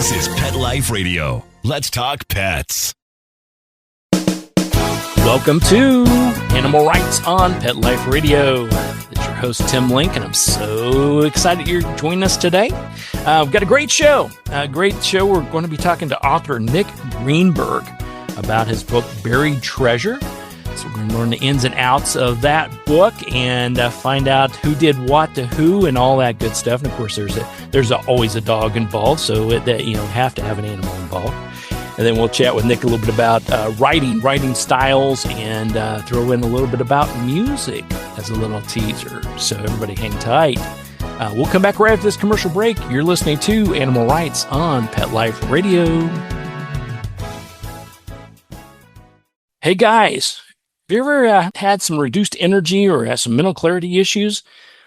This is Pet Life Radio. Let's talk pets. Welcome to Animal Rights on Pet Life Radio. It's your host, Tim Link, and I'm so excited you're joining us today. We've got a great show. We're going to be talking to author Nick Greenberg about his book, Buried Treasure. So we're going to learn the ins and outs of that book and find out who did what to who and all that good stuff. And of course, there's always a dog involved, so that have to have an animal involved. And then we'll chat with Nick a little bit about writing styles, and throw in a little bit about music as a little teaser. So everybody hang tight. We'll come back right after this commercial break. You're listening to Animal Rights on Pet Life Radio. Hey guys, have you ever had some reduced energy or have some mental clarity issues?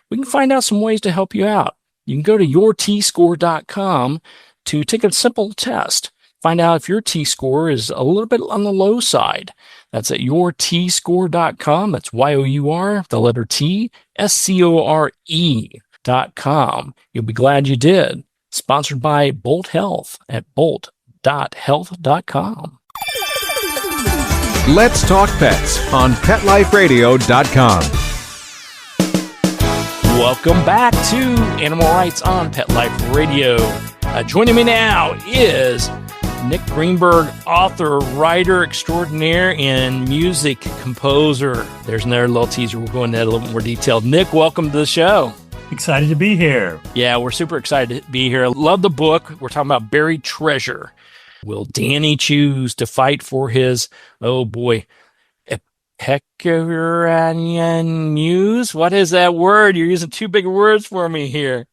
We can find out some ways to help you out. You can go to yourtscore.com to take a simple test. Find out if your T-score is a little bit on the low side. That's at yourtscore.com. That's Y-O-U-R, the letter T, SCORE.com. You'll be glad you did. Sponsored by Bolt Health at bolt.health.com. Let's Talk Pets on PetLifeRadio.com. Welcome back to Animal Rights on Pet Life Radio. Joining me now is Nick Greenberg, author, writer extraordinaire, and music composer. There's another little teaser. We'll go into that a little bit more detail. Nick, welcome to the show. Excited to be here. Yeah, we're super excited to be here. Love the book. We're talking about Buried Treasure. Will Danny choose to fight for his, Epicurean muse? What is that word? You're using too big words for me here.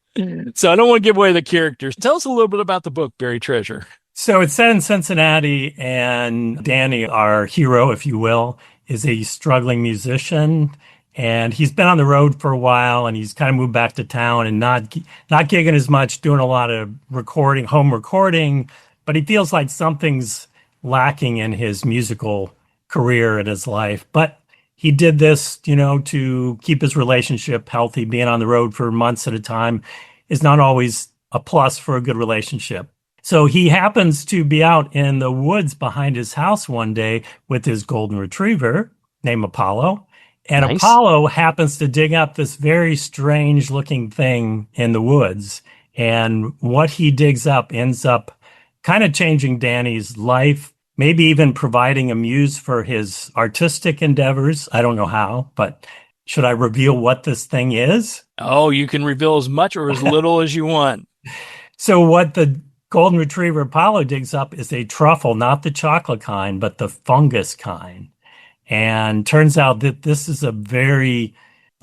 So I don't want to give away the characters. Tell us a little bit about the book, Buried Treasure. So it's set in Cincinnati, and Danny, our hero, if you will, is a struggling musician. And he's been on the road for a while, and he's kind of moved back to town and not gigging as much, doing a lot of home recording. But he feels like something's lacking in his musical career and his life. But he did this, to keep his relationship healthy. Being on the road for months at a time is not always a plus for a good relationship. So he happens to be out in the woods behind his house one day with his golden retriever named Apollo. And nice. Apollo happens to dig up this very strange looking thing in the woods. And what he digs up ends up kind of changing Danny's life, maybe even providing a muse for his artistic endeavors. I don't know how, but should I reveal what this thing is? Oh, you can reveal as much or as little as you want. So what the golden retriever Apollo digs up is a truffle, not the chocolate kind, but the fungus kind. And turns out that this is a very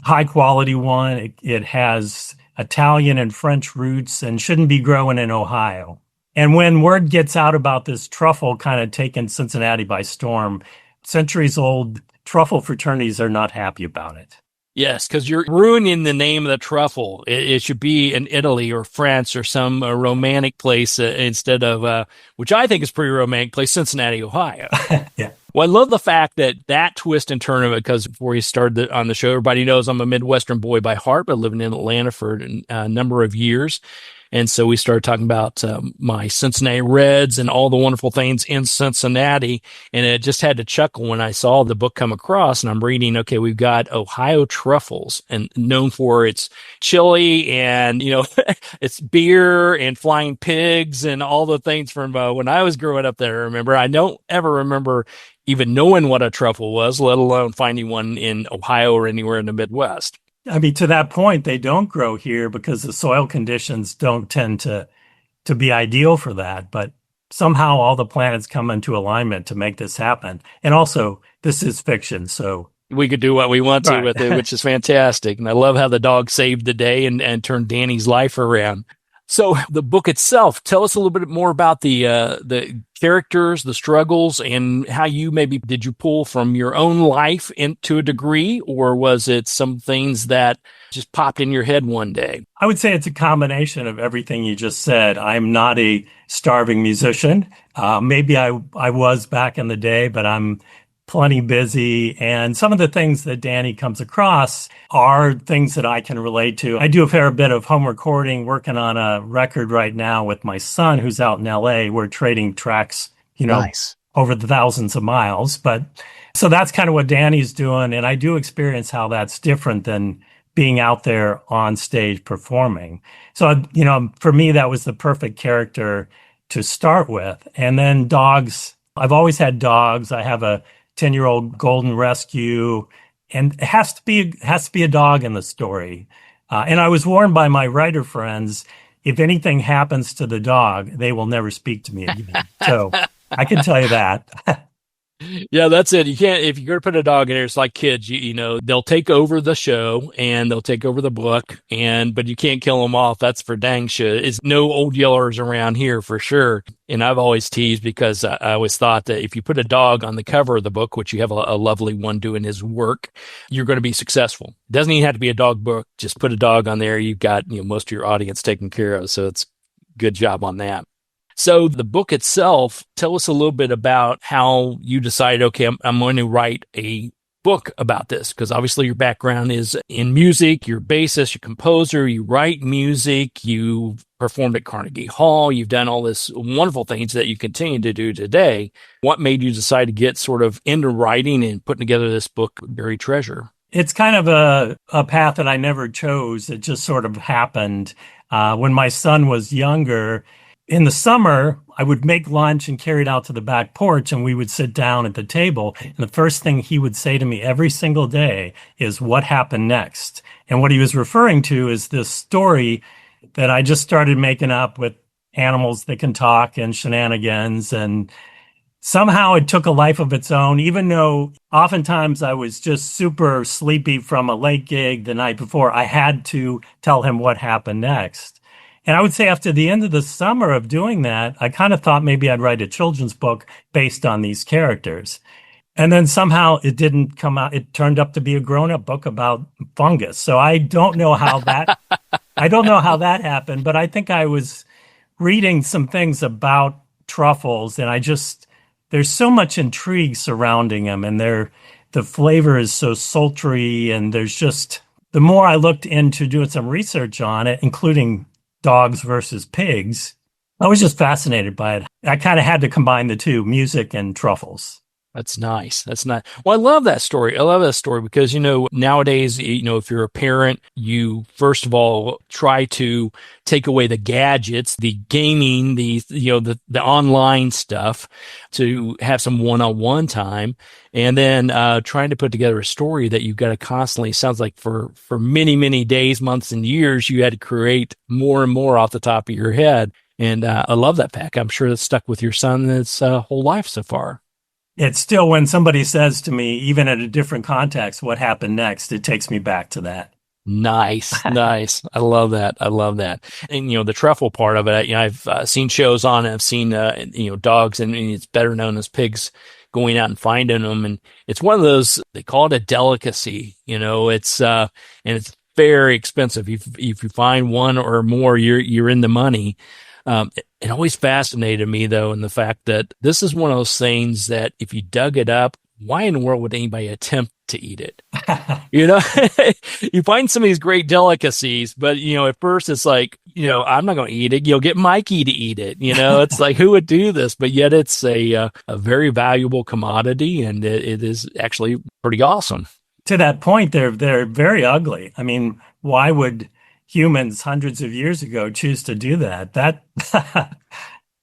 high quality one. It has Italian and French roots and shouldn't be growing in Ohio. And when word gets out about this truffle kind of taking Cincinnati by storm, centuries-old truffle fraternities are not happy about it. Yes, because you're ruining the name of the truffle. It should be in Italy or France or some romantic place instead of, which I think is pretty romantic place, Cincinnati, Ohio. Yeah. Well, I love the fact that twist and turn of it, because before you started on the show, everybody knows I'm a Midwestern boy by heart, but living in Atlanta for a number of years. And so we started talking about my Cincinnati Reds and all the wonderful things in Cincinnati. And it just had to chuckle when I saw the book come across, and I'm reading, okay, we've got Ohio truffles, and known for its chili and, its beer and flying pigs and all the things from when I was growing up there. Remember, I don't ever remember even knowing what a truffle was, let alone finding one in Ohio or anywhere in the Midwest. I mean, to that point, they don't grow here because the soil conditions don't tend to be ideal for that. But somehow all the planets come into alignment to make this happen. And also, this is fiction, so we could do what we want to with it, which is fantastic. And I love how the dog saved the day and turned Danny's life around. So the book itself, tell us a little bit more about the characters, the struggles, and how did you pull from your own life to a degree, or was it some things that just popped in your head one day? I would say it's a combination of everything you just said. I'm not a starving musician. Maybe I was back in the day, but I'm plenty busy. And some of the things that Danny comes across are things that I can relate to. I do a fair bit of home recording, working on a record right now with my son who's out in LA. We're trading tracks, Nice. over the thousands of miles. But so that's kind of what Danny's doing. And I do experience how that's different than being out there on stage performing. So, for me, that was the perfect character to start with. And then dogs, I've always had dogs. I have a 10-year-old golden rescue, and it has to be a dog in the story. And I was warned by my writer friends, if anything happens to the dog, they will never speak to me again. So I can tell you that. Yeah, that's it. You can't, if you're going to put a dog in there, it's like kids, they'll take over the show and they'll take over the book, but you can't kill them off. That's for dang sure. It's no old yellers around here for sure. And I've always teased because I always thought that if you put a dog on the cover of the book, which you have a lovely one doing his work, you're going to be successful. It doesn't even have to be a dog book. Just put a dog on there. You've got, most of your audience taken care of. So it's good job on that. So the book itself, tell us a little bit about how you decided, okay, I'm going to write a book about this, because obviously your background is in music, you're a bassist, you're a composer, you write music, you performed at Carnegie Hall, you've done all this wonderful things that you continue to do today. What made you decide to get sort of into writing and putting together this book, Buried Treasure? It's kind of a path that I never chose. It just sort of happened. When my son was younger, in the summer, I would make lunch and carry it out to the back porch, and we would sit down at the table. And the first thing he would say to me every single day is, "What happened next?" And what he was referring to is this story that I just started making up with animals that can talk and shenanigans. And somehow it took a life of its own, even though oftentimes I was just super sleepy from a late gig the night before. I had to tell him what happened next. And I would say after the end of the summer of doing that, I kind of thought maybe I'd write a children's book based on these characters. And then somehow it didn't come out. It turned up to be a grown-up book about fungus. So I don't know how that happened, but I think I was reading some things about truffles, and there's so much intrigue surrounding them, and the flavor is so sultry, and the more I looked into doing some research on it, including dogs versus pigs, I was just fascinated by it. I kind of had to combine the two, music and truffles. That's nice. That's nice. Well, I love that story. I love that story because, nowadays, if you're a parent, you first of all try to take away the gadgets, the gaming, the online stuff to have some one-on-one time. And then trying to put together a story that you've got to constantly, sounds like for many, many days, months, and years, you had to create more and more off the top of your head. And I love that fact. I'm sure that's stuck with your son his whole life so far. It's still, when somebody says to me, even at a different context, what happened next, it takes me back to that. Nice. Nice. I love that. And, the truffle part of it, I've seen shows on it. I've seen, dogs, and it's better known as pigs, going out and finding them. And it's one of those, they call it a delicacy, it's, and it's very expensive. If you find one or more, you're in the money. It always fascinated me, though, in the fact that this is one of those things that if you dug it up, why in the world would anybody attempt to eat it? You find some of these great delicacies, but, at first it's like, I'm not going to eat it. You'll get Mikey to eat it. It's like, who would do this? But yet it's a very valuable commodity, and it is actually pretty awesome. To that point, they're very ugly. I mean, why would humans hundreds of years ago choose to do that?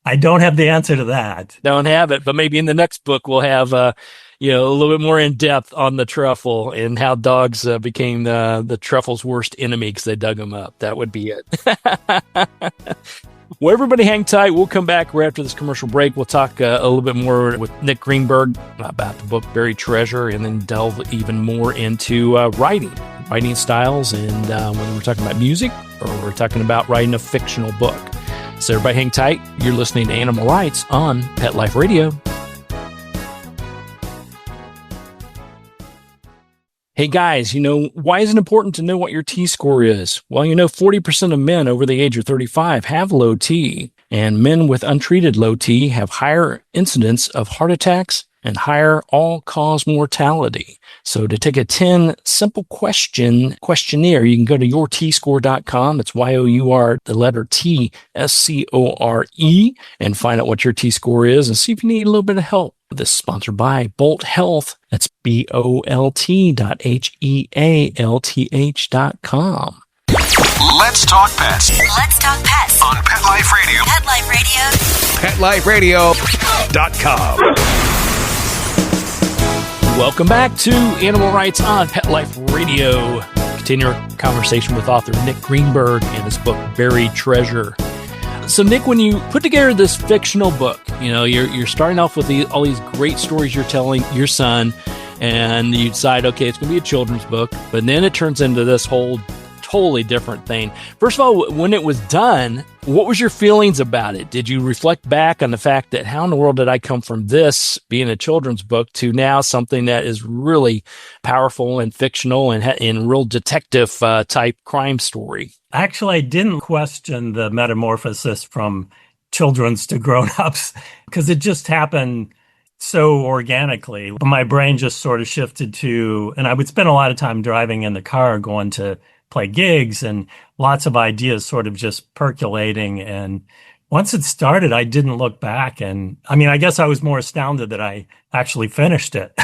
I don't have the answer to that. Don't have it, but maybe in the next book we'll have a little bit more in depth on the truffle and how dogs became the truffle's worst enemy because they dug them up. That would be it. Well, everybody hang tight. We'll come back right after this commercial break. We'll talk a little bit more with Nick Greenberg about the book Buried Treasure, and then delve even more into writing styles, and whether we're talking about music or we're talking about writing a fictional book. So everybody hang tight. You're listening to Animal Rights on Pet Life Radio. Hey guys, why is it important to know what your T-score is? Well, 40% of men over the age of 35 have low T, and men with untreated low T have higher incidence of heart attacks and higher all-cause mortality. So to take a 10 simple questionnaire, you can go to yourtscore.com. It's Y-O-U-R, the letter T, S-C-O-R-E, and find out what your T-score is and see if you need a little bit of help. This is sponsored by Bolt Health. That's BOLT.HEALTH.com. Let's talk pets Let's talk pets on Pet Life Radio. Pet Life Radio. PetLifeRadio.com. Welcome back to Animal Rights on Pet Life Radio. Continue our conversation with author Nick Greenberg and his book, Buried Treasure. So, Nick, when you put together this fictional book, you're starting off with all these great stories you're telling your son, and you decide, okay, it's going to be a children's book, but then it turns into this whole totally different thing. First of all, when it was done, what was your feelings about it? Did you reflect back on the fact that how in the world did I come from this being a children's book to now something that is really powerful and fictional and real detective type crime story? Actually, I didn't question the metamorphosis from children's to grown-ups because it just happened so organically. My brain just sort of shifted to, and I would spend a lot of time driving in the car going to play gigs and lots of ideas sort of just percolating. And once it started, I didn't look back. And I mean, I guess I was more astounded that I actually finished it.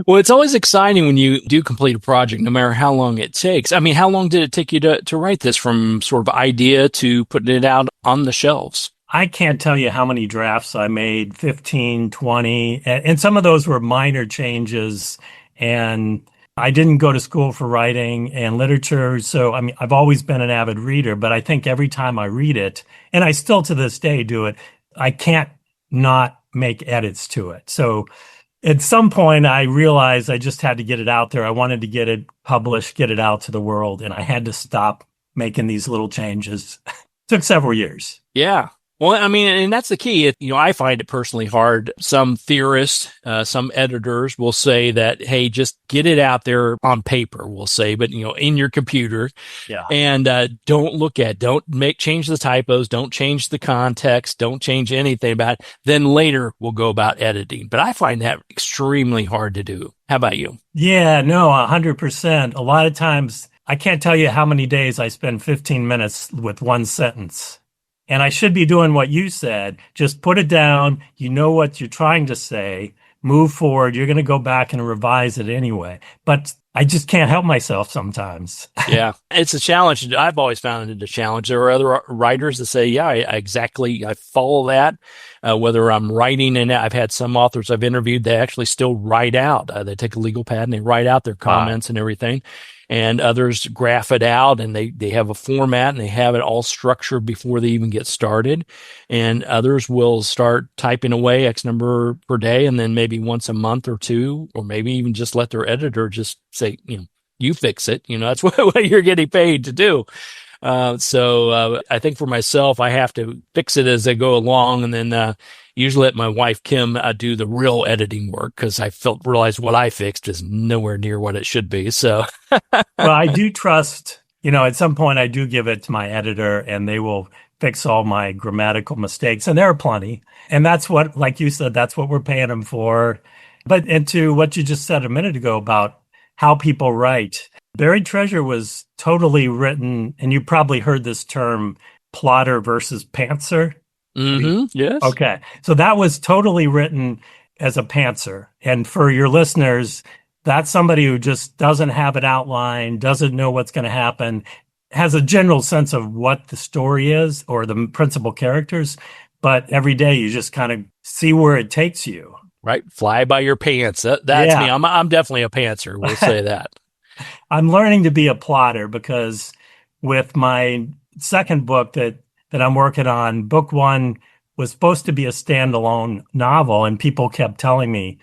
Well, it's always exciting when you do complete a project, no matter how long it takes. I mean, how long did it take you to write this from sort of idea to putting it out on the shelves? I can't tell you how many drafts I made, 15, 20, and some of those were minor changes. And I didn't go to school for writing and literature. So, I mean, I've always been an avid reader, but I think every time I read it, and I still to this day do it, I can't not make edits to it. So at some point, I realized I just had to get it out there. I wanted to get it published, get it out to the world, and I had to stop making these little changes. Took several years. Yeah. Well, I mean, and that's the key. I find it personally hard. Some theorists, some editors will say that, hey, just get it out there on paper, we'll say, but, in your computer. Yeah. And don't change the typos, don't change the context, don't change anything about it. Then later we'll go about editing. But I find that extremely hard to do. How about you? Yeah, no, 100%. A lot of times, I can't tell you how many days I spend 15 minutes with one sentence. And I should be doing what you said. Just put it down. You know what you're trying to say. Move forward. You're going to go back and revise it anyway. But I just can't help myself sometimes. Yeah, it's a challenge. I've always found it a challenge. There are other writers that say, yeah, I follow that. Whether I'm writing, and I've had some authors I've interviewed, they actually still write out. They take a legal pad and they write out their comments and everything. And others graph it out and they have a format and they have it all structured before they even get started. And others will start typing away X number per day and then maybe once a month or two, or maybe even just let their editor just say, you fix it. That's what you're getting paid to do. So I think for myself, I have to fix it as I go along, and then usually let my wife Kim do the real editing work because I realized what I fixed is nowhere near what it should be. So, well, I do trust. At some point, I do give it to my editor, and they will fix all my grammatical mistakes, and there are plenty. And that's what, like you said, that's what we're paying them for. But into what you just said a minute ago about how people write. Buried Treasure was totally written, and you probably heard this term, plotter versus pantser. Mm-hmm. Yes. Okay. So that was totally written as a pantser. And for your listeners, that's somebody who just doesn't have it outlined, doesn't know what's going to happen, has a general sense of what the story is or the principal characters. But every day you just kind of see where it takes you. Right. Fly by your pants. That's me. I'm definitely a pantser. We'll say that. I'm learning to be a plotter because with my second book that I'm working on, book one was supposed to be a standalone novel, and people kept telling me,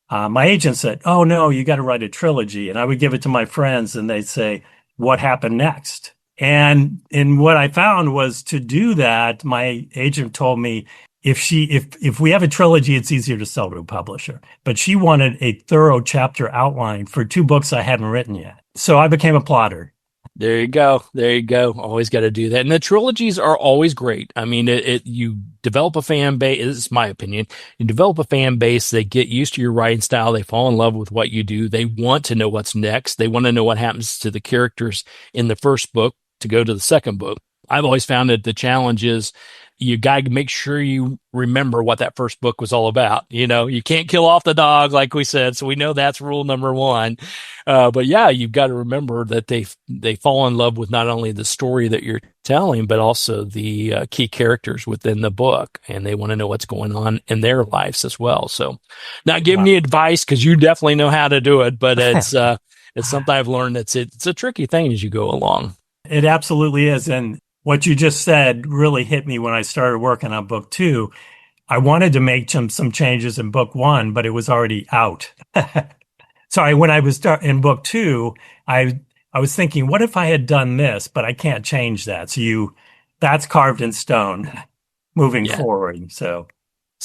my agent said, oh, no, you got to write a trilogy. And I would give it to my friends, and they'd say, what happened next? And what I found was to do that, my agent told me, if we have a trilogy, it's easier to sell to a publisher. But she wanted a thorough chapter outline for two books I hadn't written yet. So I became a plotter. There you go. There you go. Always got to do that. And the trilogies are always great. I mean, you develop a fan base. This is my opinion. You develop a fan base. They get used to your writing style. They fall in love with what you do. They want to know what's next. They want to know what happens to the characters in the first book to go to the second book. I've always found that the challenge is you got to make sure you remember what that first book was all about. You can't kill off the dog, like we said. So we know that's rule number one. But yeah, you've got to remember that they fall in love with not only the story that you're telling, but also the key characters within the book. And they want to know what's going on in their lives as well. So not giving you advice because you definitely know how to do it, but it's something I've learned it's a tricky thing as you go along. It absolutely is. And what you just said really hit me when I started working on book 2. I wanted to make some changes in book 1, but it was already out. Sorry, when I was in book 2, I was thinking, what if I had done this, but I can't change that. So that's carved in stone moving forward. So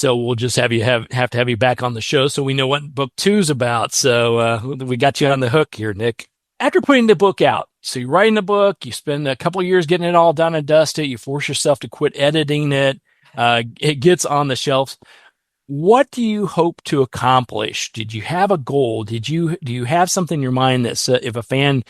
we'll just have to have you back on the show so we know what book 2 is about. So we got you on the hook here, Nick. After putting the book out, so you're writing the book, you spend a couple of years getting it all done and dusted, you force yourself to quit editing it, it gets on the shelves. What do you hope to accomplish? Did you have a goal? Do you have something in your mind that if a fan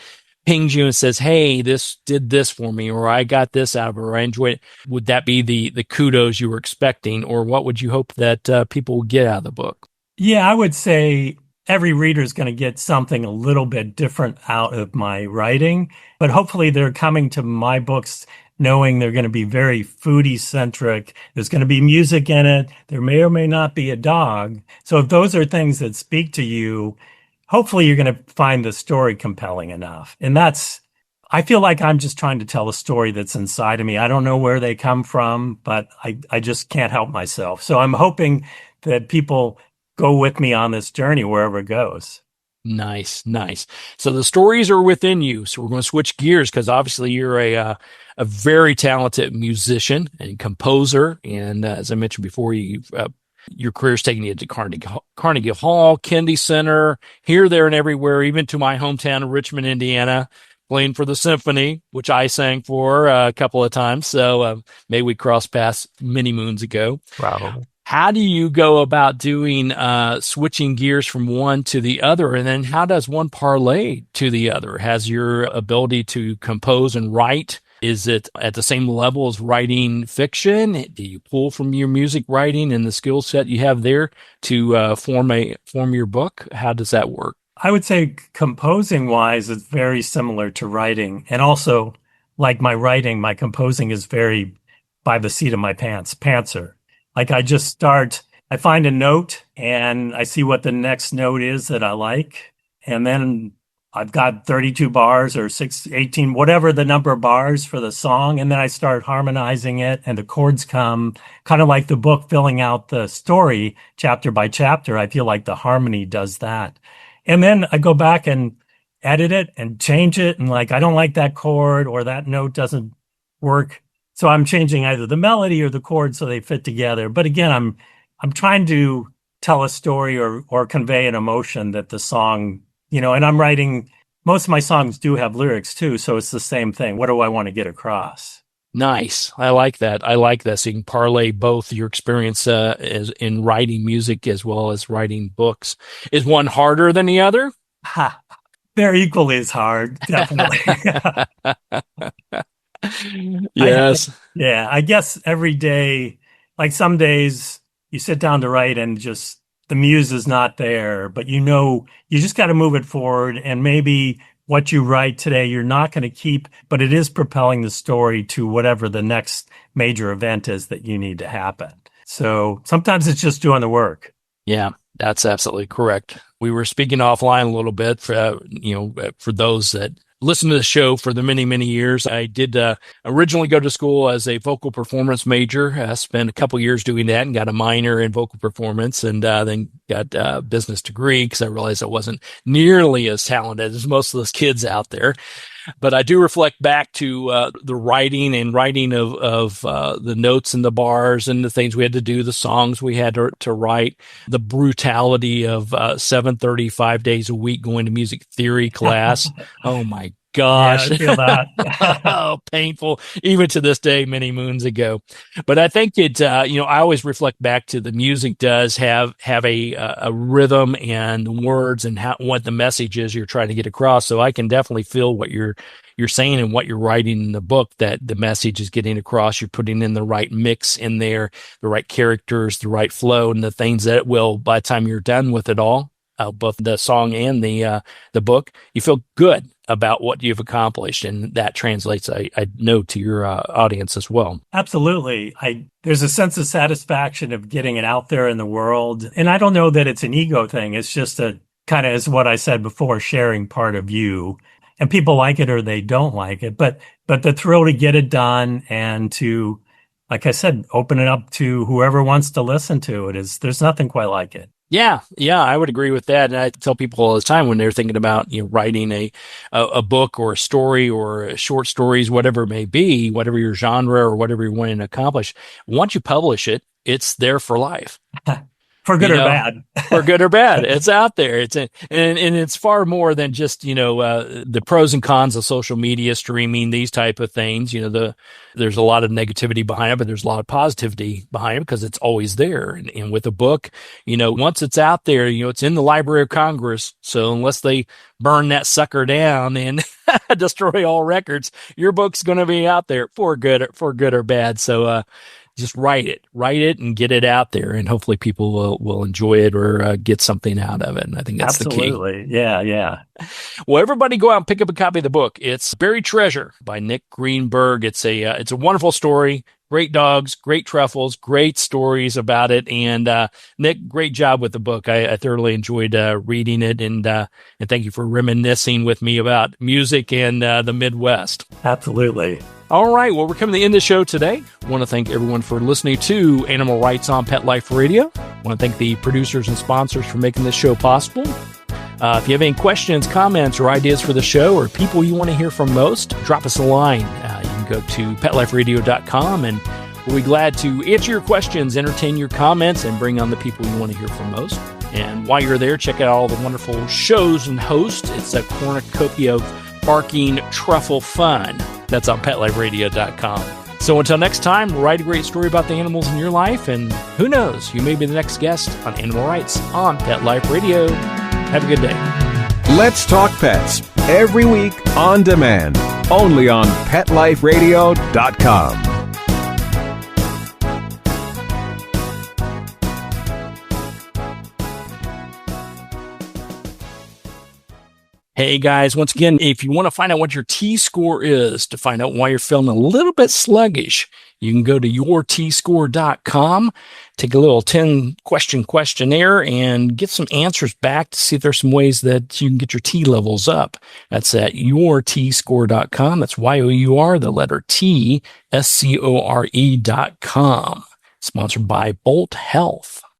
pings you and says, hey, this did this for me, or I got this out of it, or I enjoyed it, would that be the kudos you were expecting, or what would you hope that people would get out of the book? Yeah, I would say every reader is going to get something a little bit different out of my writing, but hopefully they're coming to my books knowing they're going to be very foodie centric. There's going to be music in it. There may or may not be a dog. So if those are things that speak to you, hopefully you're going to find the story compelling enough. And I feel like I'm just trying to tell a story that's inside of me. I don't know where they come from, but I just can't help myself. So I'm hoping that people go with me on this journey wherever it goes. Nice. So the stories are within you. So we're going to switch gears because obviously you're a very talented musician and composer. And as I mentioned before, your career's taken you to Carnegie Hall, Kennedy Center, here, there, and everywhere, even to my hometown of Richmond, Indiana, playing for the symphony, which I sang for a couple of times. So maybe we crossed paths many moons ago. Probably. How do you go about doing switching gears from one to the other? And then how does one parlay to the other? Has your ability to compose and write, is it at the same level as writing fiction? Do you pull from your music writing and the skill set you have there to form your book? How does that work? I would say composing wise, it's very similar to writing. And also, like my writing, my composing is very by the seat of my pantser. Like I find a note and I see what the next note is that I like. And then I've got 32 bars or 18, whatever the number of bars for the song. And then I start harmonizing it and the chords come kind of like the book filling out the story chapter by chapter. I feel like the harmony does that. And then I go back and edit it and change it. And like, I don't like that chord or that note doesn't work. So I'm changing either the melody or the chords so they fit together. But again, I'm trying to tell a story or convey an emotion that the song, and I'm writing, most of my songs do have lyrics too. So it's the same thing. What do I want to get across? Nice. I like that. So you can parlay both your experience as in writing music as well as writing books. Is one harder than the other? They're equally as hard, definitely. Yes. I guess every day, like some days you sit down to write and just the muse is not there, but you just got to move it forward. And maybe what you write today, you're not going to keep, but it is propelling the story to whatever the next major event is that you need to happen. So sometimes it's just doing the work. Yeah, that's absolutely correct. We were speaking offline a little bit for those that listen to the show for the many, many years. I did originally go to school as a vocal performance major. I spent a couple years doing that and got a minor in vocal performance and then got a business degree because I realized I wasn't nearly as talented as most of those kids out there. But I do reflect back to the writing of the notes and the bars and the things we had to do, the songs we had to write, the brutality of 7:30, 5 days a week going to music theory class. Oh my gosh. Yeah, I feel that. Oh, painful, even to this day, many moons ago. But I think I always reflect back to the music does have a rhythm and words and what the message is you're trying to get across. So I can definitely feel what you're saying and what you're writing in the book, that the message is getting across. You're putting in the right mix in there, the right characters, the right flow, and the things that will, by the time you're done with it all, both the song and the book, you feel good about what you've accomplished, and that translates, I know, to your audience as well. Absolutely. There's a sense of satisfaction of getting it out there in the world. And I don't know that it's an ego thing. It's just a kind of, as what I said before, sharing part of you. And people like it or they don't like it. But the thrill to get it done and to, like I said, open it up to whoever wants to listen to it there's nothing quite like it. Yeah, I would agree with that. And I tell people all the time when they're thinking about writing a book or a story or short stories, whatever it may be, whatever your genre or whatever you're wanting to accomplish, once you publish it, it's there for life. For good or bad. For good or bad. It's out there. And it's far more than just, the pros and cons of social media, streaming, these type of things. There's a lot of negativity behind it, but there's a lot of positivity behind it because it's always there. And with a book, once it's out there, it's in the Library of Congress. So unless they burn that sucker down and destroy all records, your book's going to be out there for good or bad. So, just write it and get it out there, and hopefully people will enjoy it or get something out of it. And I think that's Absolutely. The key. Yeah. Well, everybody go out and pick up a copy of the book. It's Buried Treasure by Nick Greenberg. It's a wonderful story. Great dogs, great truffles, great stories about it. And Nick, great job with the book. I thoroughly enjoyed reading it, and thank you for reminiscing with me about music and the Midwest. Absolutely. All right. Well, we're coming to the end of the show today. I want to thank everyone for listening to Animal Rights on Pet Life Radio. I want to thank the producers and sponsors for making this show possible. If you have any questions, comments, or ideas for the show, or people you want to hear from most, drop us a line. You can go to petliferadio.com, and we'll be glad to answer your questions, entertain your comments, and bring on the people you want to hear from most. And while you're there, check out all the wonderful shows and hosts. It's a cornucopia of barking truffle fun. That's on petliferadio.com. So until next time, write a great story about the animals in your life, and who knows, you may be the next guest on Animal Rights on Pet Life Radio. Have a good day. Let's Talk Pets, every week on demand, only on PetLifeRadio.com. Hey guys, once again, if you want to find out what your T-score is, to find out why you're feeling a little bit sluggish, you can go to yourtscore.com, take a little 10-question questionnaire, and get some answers back to see if there's some ways that you can get your T levels up. That's at yourtscore.com. That's Y-O-U-R, the letter T, S-C-O-R-E.com. Sponsored by Bolt Health.